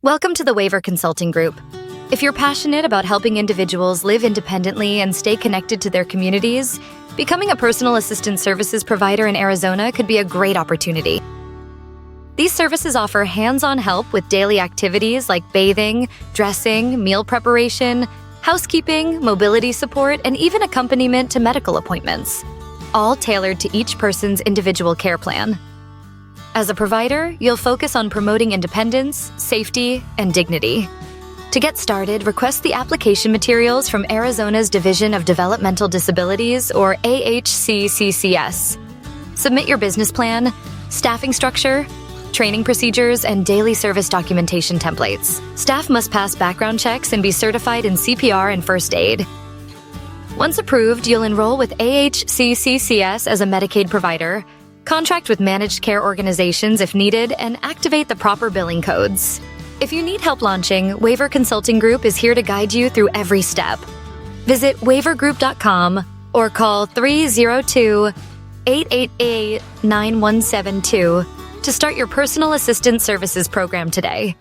Welcome to the Waiver Consulting Group. If you're passionate about helping individuals live independently and stay connected to their communities, becoming a personal assistance services provider in Arizona could be a great opportunity. These services offer hands-on help with daily activities like bathing, dressing, meal preparation, housekeeping, mobility support, and even accompaniment to medical appointments, all tailored to each person's individual care plan. As a provider, you'll focus on promoting independence, safety, and dignity. To get started, request the application materials from Arizona's Division of Developmental Disabilities, or HCBS. Submit your business plan, staffing structure, training procedures, and daily service documentation templates. Staff must pass background checks and be certified in CPR and first aid. Once approved, you'll enroll with HCBS as a Medicaid provider, contract with managed care organizations if needed, and activate the proper billing codes. If you need help launching, Waiver Consulting Group is here to guide you through every step. Visit waivergroup.com or call 302-888-9172 to start your personal assistance services program today.